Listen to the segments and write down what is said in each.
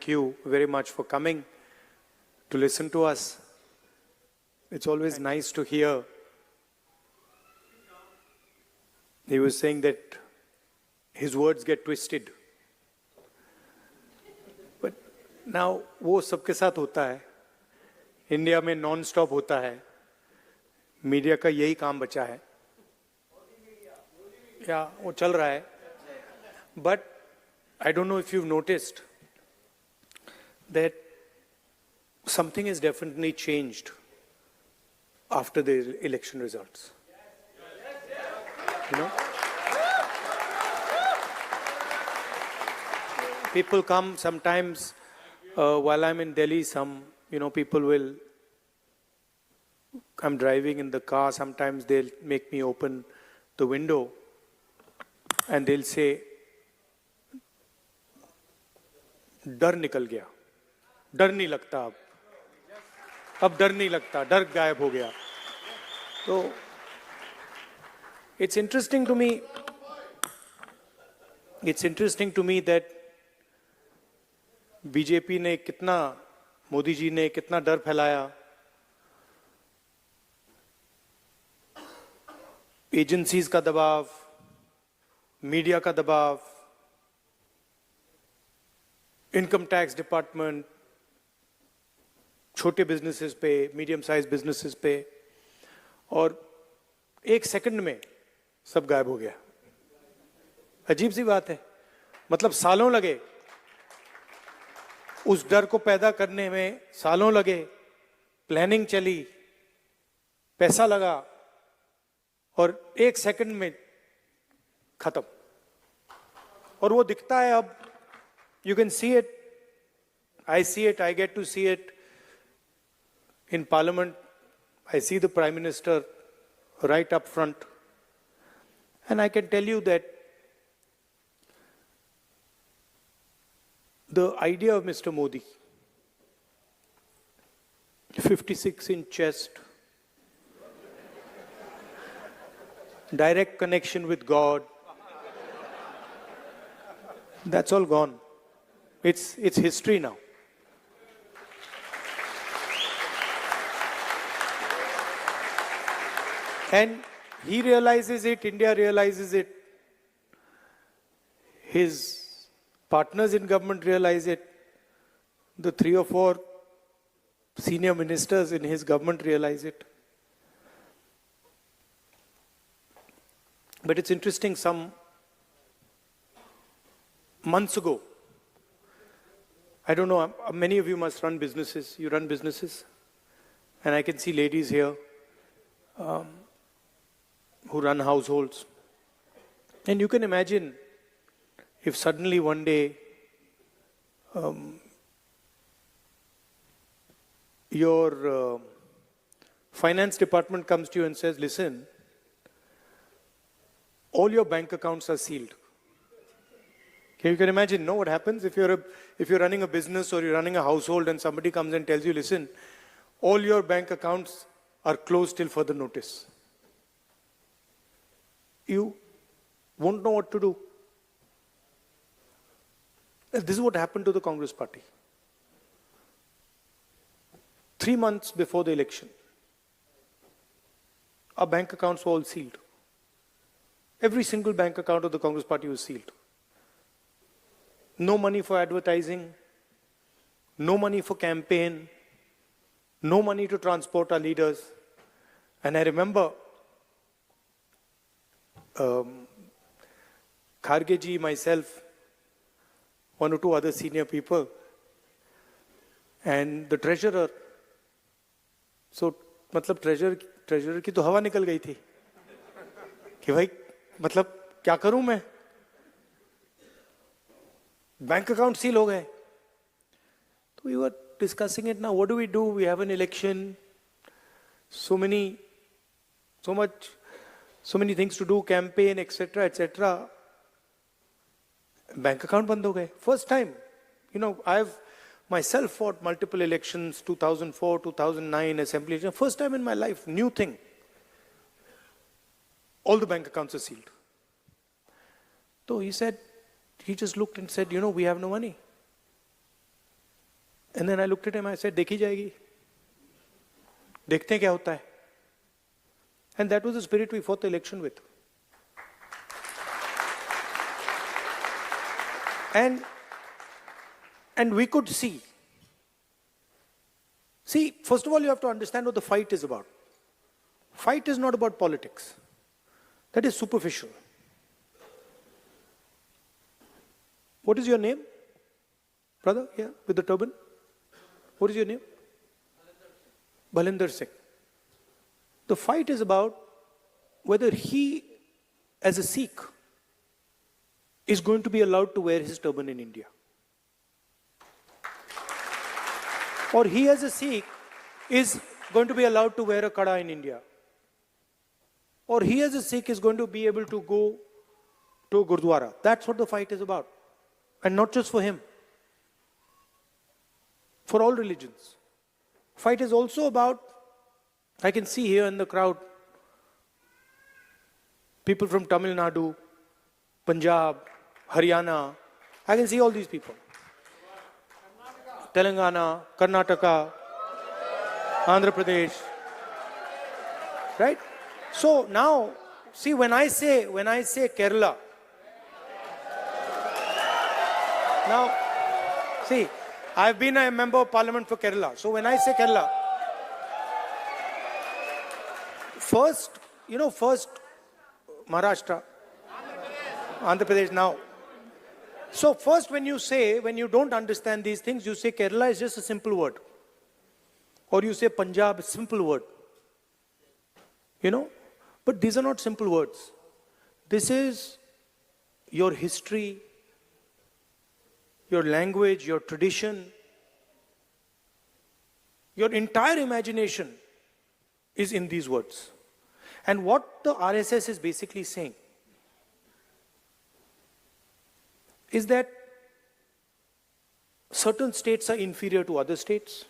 you very much for coming to listen to us. It's always nice to hear. He was saying that his words get twisted. But now वो सबके साथ होता है. India में non stop होता है. Media का यही काम बचा है. क्या वो चल रहा है. But I don't know if you've noticed that something has definitely changed after the election results. You know? People come sometimes while I'm in Delhi, people will, I'm driving in the car, sometimes they'll make me open the window and they'll say, डर निकल गया, डर नहीं लगता अब डर नहीं लगता, डर गायब हो गया. तो it's interesting to me that BJP ने कितना, मोदी जी ने कितना डर फैलाया. एजेंसीज का दबाव, मीडिया का दबाव, इनकम टैक्स डिपार्टमेंट, छोटे बिजनेसेस पे, मीडियम साइज बिजनेसेस पे, और एक सेकंड में सब गायब हो गया. अजीब सी बात है. मतलब सालों लगे उस डर को पैदा करने में, सालों लगे, प्लानिंग चली, पैसा लगा, और एक सेकंड में खत्म. और वो दिखता है अब. You can see it. I see it. I get to see it in Parliament. I see the Prime Minister right up front. And I can tell you that the idea of Mr. Modi, 56-inch chest, direct connection with God, that's all gone. It's history now. And he realizes it, India realizes it, his partners in government realize it, the 3 or 4 senior ministers in his government realize it. But it's interesting, some months ago, I don't know, many of you must run businesses. You run businesses. And I can see ladies here who run households. And you can imagine if suddenly one day your finance department comes to you and says, listen, all your bank accounts are sealed. Okay, you can imagine, no, what happens if you're running a business or you're running a household and somebody comes and tells you, listen, all your bank accounts are closed till further notice. You won't know what to do. This is what happened to the Congress party. 3 months before the election, our bank accounts were all sealed. Every single bank account of the Congress party was sealed. No money for advertising, no money for campaign, no money to transport our leaders. And I remember Kharge ji, myself, 1 or 2 other senior people, and the treasurer. So, मतलब treasurer की तो हवा निकल गई थी कि भाई मतलब क्या करूं मैं, बैंक अकाउंट सील हो गए. तो we were discussing it now. What do? We have an election. So many things to do, campaign, etc., etc. Bank account बंद हो गए. First time, I've myself fought multiple elections, 2004, 2009, assembly election. First time in my life, new thing. All the bank accounts are sealed. So he just looked and said, we have no money. And then I looked at him, I said, देखी जाएगी, देखते हैं क्या होता है. And that was the spirit we fought the election with. And we could see. See, first of all, you have to understand what the fight is about. Fight is not about politics. That is superficial. What is your name? Brother, here, with the turban? What is your name? Balinder Singh. The fight is about whether he, as a Sikh, is going to be allowed to wear his turban in India. Or he, as a Sikh, is going to be allowed to wear a kada in India. Or he, as a Sikh, is going to be able to go to a Gurdwara. That's what the fight is about. And not just for him. For all religions. Fight is also about, I can see here in the crowd, people from Tamil Nadu, Punjab, Haryana. I can see all these people. Telangana, Karnataka, Andhra Pradesh. Right? So now, see, when I say Kerala, now, see, I've been a member of parliament for Kerala. So when I say Kerala, first Maharashtra, Andhra Pradesh now. So first when you don't understand these things, you say Kerala is just a simple word. Or you say Punjab, simple word. But these are not simple words. This is your history, your language, your tradition, your entire imagination is in these words. And what the RSS is basically saying is that certain states are inferior to other states,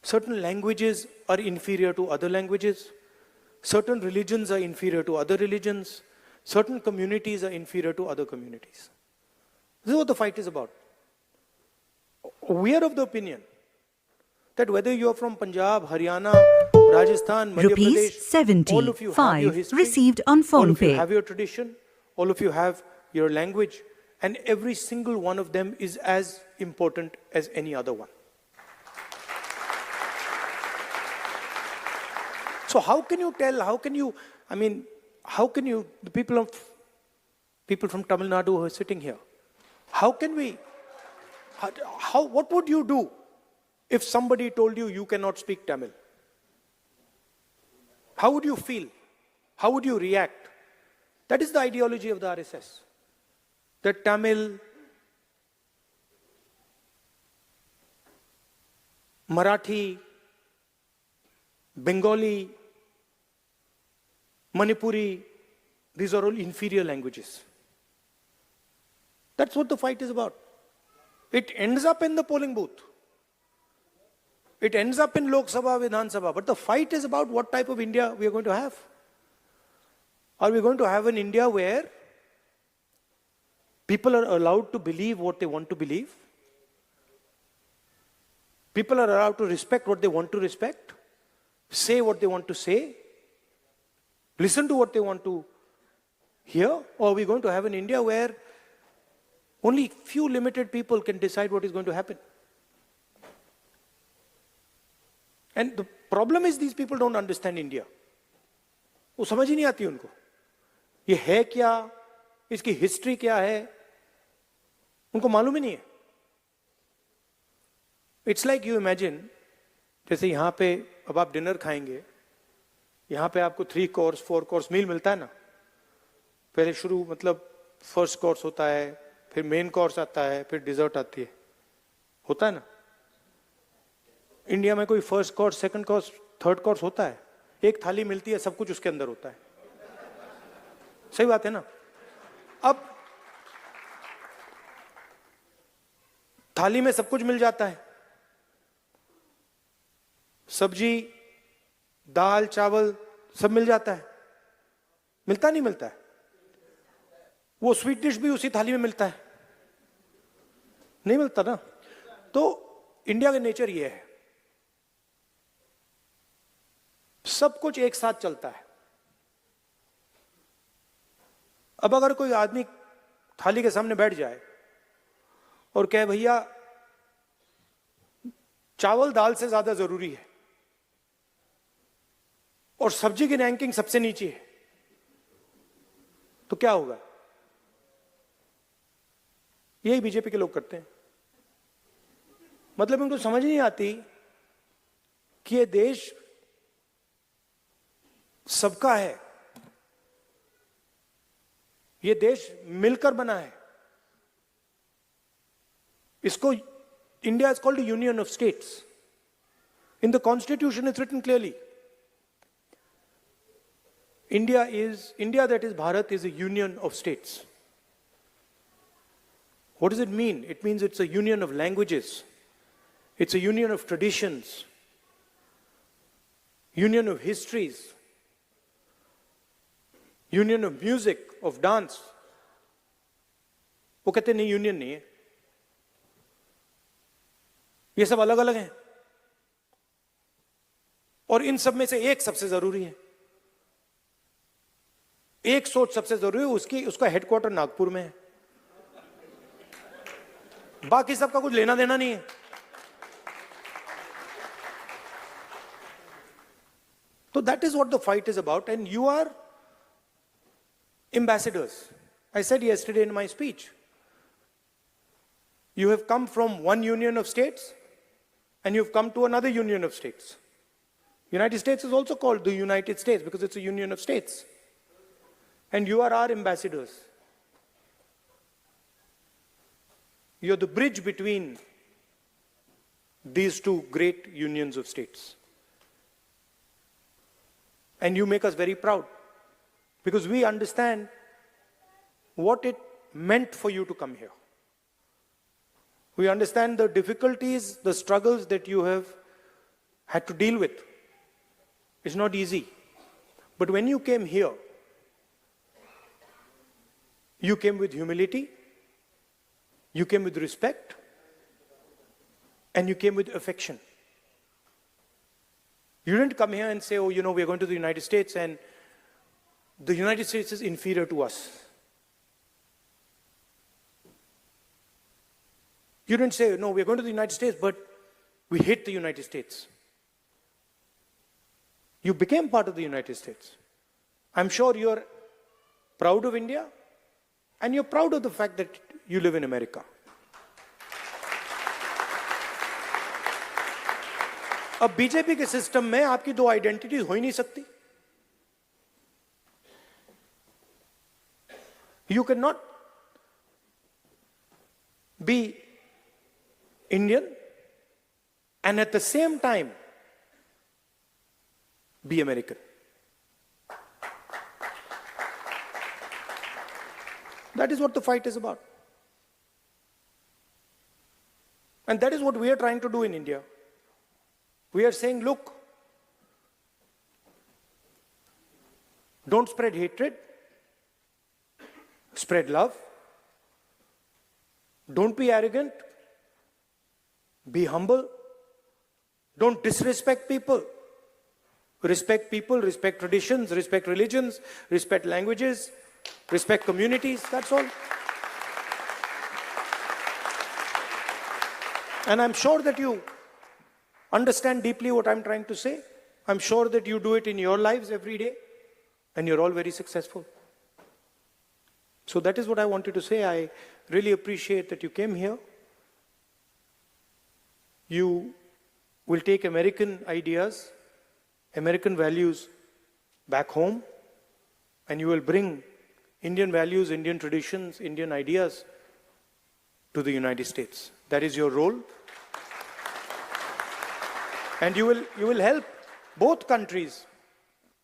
certain languages are inferior to other languages, certain religions are inferior to other religions, certain communities are inferior to other communities. This is what the fight is about. We are of the opinion that whether you are from Punjab, Haryana, Rajasthan, Madhya Pradesh, all of you have your history, received on PhonePe. All of you have your tradition, all of you have your language, and every single one of them is as important as any other one. So how can you, the people from Tamil Nadu who are sitting here, what would you do if somebody told you cannot speak Tamil? How would you feel? How would you react? That is the ideology of the RSS. That Tamil, Marathi, Bengali, Manipuri, these are all inferior languages. That's what the fight is about. It ends up in the polling booth. It ends up in Lok Sabha, Vidhan Sabha. But the fight is about what type of India we are going to have. Are we going to have an India where people are allowed to believe what they want to believe? People are allowed to respect what they want to respect, say what they want to say, listen to what they want to hear? Or are we going to have an India where only few limited people can decide what is going to happen? And the problem is these people don't understand India. वो समझ ही नहीं आती उनको. ये है क्या, इसकी history क्या है, उनको मालूम ही नहीं है. It's like you imagine, जैसे यहाँ पे अब आप डिनर खाएंगे, यहाँ पे आपको 3 कोर्स 4 कोर्स मील मिलता है ना. पहले शुरू फर्स्ट कोर्स होता है, फिर मेन कोर्स आता है, फिर डिजर्ट आती है, होता है ना. इंडिया में कोई first course, second course, third course होता है? एक थाली मिलती है, सब कुछ उसके अंदर होता है. सही बात है ना. अब थाली में सब कुछ मिल जाता है, सब्जी, दाल, चावल सब मिल जाता है. मिलता नहीं मिलता है? वो स्वीट डिश भी उसी थाली में मिलता है? नहीं मिलता ना. तो इंडिया का नेचर ये है, सब कुछ एक साथ चलता है। अब अगर कोई आदमी थाली के सामने बैठ जाए और कहे भैया चावल दाल से ज्यादा जरूरी है और सब्जी की रैंकिंग सबसे नीचे है, तो क्या होगा? यही बीजेपी के लोग करते हैं। मतलब इनको समझ नहीं आती कि ये देश सबका है, ये देश मिलकर बना है। इसको India is called union of states. In the constitution is written clearly, India that is Bharat is a union of states. What does it mean? It means it's a union of languages. It's a union of traditions, union of histories, union of music, of dance. वो कहते नहीं, union नहीं है, ये सब अलग अलग हैं और इन सब में से एक सबसे जरूरी है। एक सोच सबसे जरूरी है, उसका हेडक्वार्टर नागपुर में है, बाकी सबका कुछ लेना देना नहीं है। So that is what the fight is about, and you are ambassadors. I said yesterday in my speech, you have come from one union of states and you've come to another union of states. United States is also called the United States because it's a union of states. And you are our ambassadors. You're the bridge between these two great unions of states. And you make us very proud because we understand what it meant for you to come here. We understand the difficulties, the struggles that you have had to deal with. It's not easy. But when you came here, you came with humility, you came with respect, and you came with affection. You didn't come here and say, oh, we're going to the United States and the United States is inferior to us. You didn't say, no, we're going to the United States, but we hate the United States. You became part of the United States. I'm sure you're proud of India and you're proud of the fact that you live in America. अब BJP के system में आपकी दो identities हो ही नहीं सकती. You cannot be Indian and at the same time be American. That is what the fight is about. And that is what we are trying to do in India. We are saying, look, don't spread hatred, spread love. Don't be arrogant, be humble. Don't disrespect people. Respect people, respect traditions, respect religions, respect languages, respect communities, that's all. And I'm sure that you understand deeply what I'm trying to say. I'm sure that you do it in your lives every day, and you're all very successful. So that is what I wanted to say. I really appreciate that you came here. You will take American ideas, American values back home, and you will bring Indian values, Indian traditions, Indian ideas to the United States. That is your role. And you will help both countries